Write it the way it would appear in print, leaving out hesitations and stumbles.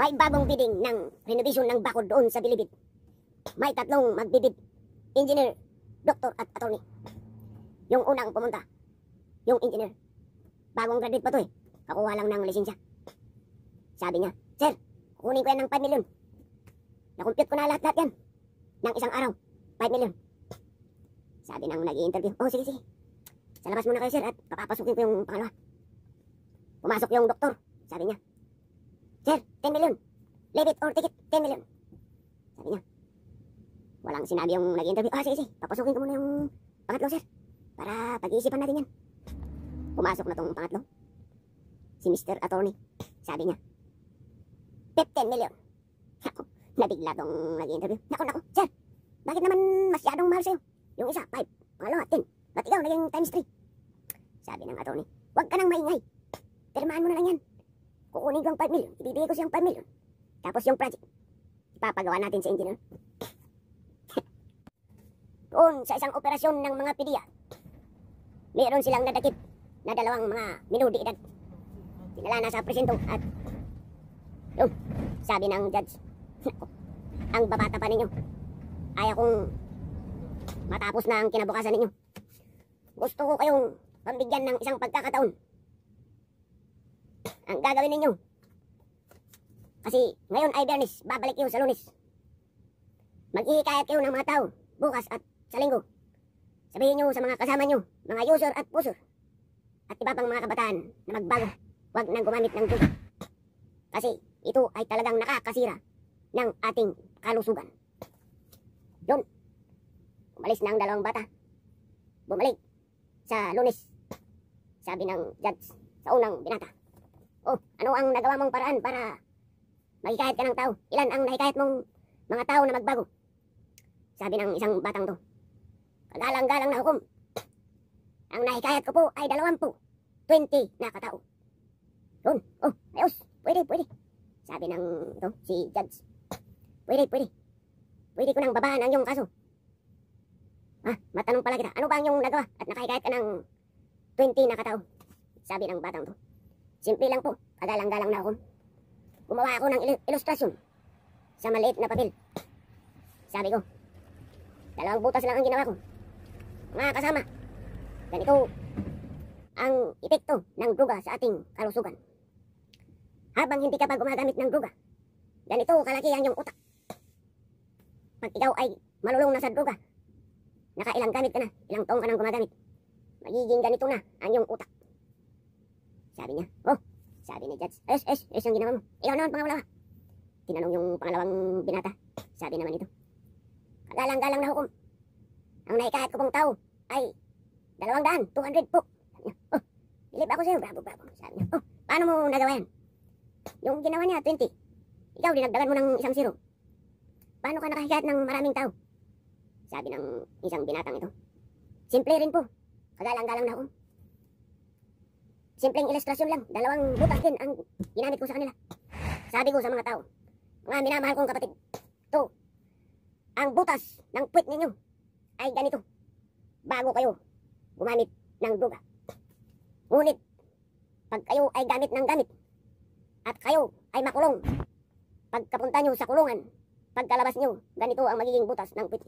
May bagong bidding ng renovation ng bakod doon sa Bilibid. May tatlong magbibid, engineer, doktor at attorney. Yung unang pumunta, yung engineer. Bagong graduate pa to eh. Kakuha lang ng lisensya. Sabi niya, sir, kukunin ko yan ng 5 million. Nakompute ko na lahat-lahat yan. Ng isang araw, 5 million. Sabi nang nag-i-interview, oh sige. Sa labas muna kayo sir at papapasukin ko yung pangalawa. Pumasok yung doktor. Sabi niya, sir, 10 million. Leave it or take it, 10 million. Sabi niya, walang sinabi yung nag-interview. Ah, sige. Papasukin ko muna yung pangatlo, sir. Para pag-iisipan natin yan. Pumasok na tong pangatlo. Si Mr. Attorney. Sabi niya, 15 million. Ako, nabigla tong nag-interview. Nako, sir. Bakit naman masyadong mahal sa'yo? Yung isa, 5. Pangalawa, 10. Ba't ikaw naging times 3? Sabi ng attorney, huwag ka nang maingay. Pirmahan mo na lang yan. Kukunin ko ang 5 million. Ibibigay ko siyang 5 million. Tapos yung project, ipapagawa natin sa engineer. Doon sa isang operasyon ng mga PDEA, mayroon silang nadakip na dalawang mga minudi edad. Dinala na sa presinto at yun, sabi ng judge, ang babata pa ninyo. Ayaw kong matapos na ang kinabukasan ninyo. Gusto ko kayong pambigyan ng isang pagkakataon. Ang gagawin ninyo, kasi ngayon ay Biyernes, babalik kayo sa Lunes. Mag-ihikayat kayo ng mga tao bukas at sa Linggo. Sabihin nyo sa mga kasama nyo, mga user at pusher, at iba pang mga kabataan na magbago, huwag nang gumamit ng duga. Kasi ito ay talagang nakakasira ng ating kalusugan. Yun, umalis na ang dalawang bata. Bumalik sa Lunes, sabi ng judge sa unang binata. Oh, ano ang nagawa mong paraan para mahikayat ka ng tao? Ilan ang nahikayat mong mga tao na magbago? Sabi ng isang batang to, kagalang-galang na hukom. Ang nahikayat ko po ay 20 na katao. Yun, oh, ayos, pwede. Sabi ng to, si judge, pwede. Pwede ko nang babaan ang iyong kaso. Matanong pala kita, ano ba ang iyong nagawa at nakahikayat ka ng 20 na katao? Sabi ng batang to, simple lang po, kagalang-galang na hukom. Gumawa ako ng ilustrasyon sa maliit na papel. Sabi ko, 2 butas lang ang ginawa ko. Mga kasama, ganito ang epekto ng druga sa ating kalusugan. Habang hindi ka pa gumagamit ng druga, ganito kalaki ang iyong utak. Pag ikaw ay malulong na sa druga, nakailang gamit ka na, ilang taong ka nang gumagamit, magiging ganito na ang iyong utak. Sabi niya, oh, sabi ni judge, ayos yung ginawa mo. Ikaw naman pangalawa. Tinanong yung pangalawang binata. Sabi naman ito, kagalang-galang na hukom. Ang naikahit ko pong tao ay 200 po. Sabi niya, oh, bilib ako sa'yo, bravo. Sabi niya, oh, paano mo nagawa yan? Yung ginawa niya, 20. Ikaw, dinagdagan mo ng 1 0. Paano ka nakahikayat ng maraming tao? Sabi ng isang binatang ito, simple rin po, kagalang-galang na hukom. Simpleng ilustrasyon lang, 2 butas din ang ginamit ko sa kanila. Sabi ko sa mga tao, mga minamahal kong kapatid, to, ang butas ng puwet ninyo ay ganito, bago kayo gumamit ng druga. Ngunit, pag kayo ay gamit ng gamit, at kayo ay makulong, pagkapunta nyo sa kulungan, pagkalabas nyo, ganito ang magiging butas ng puwet.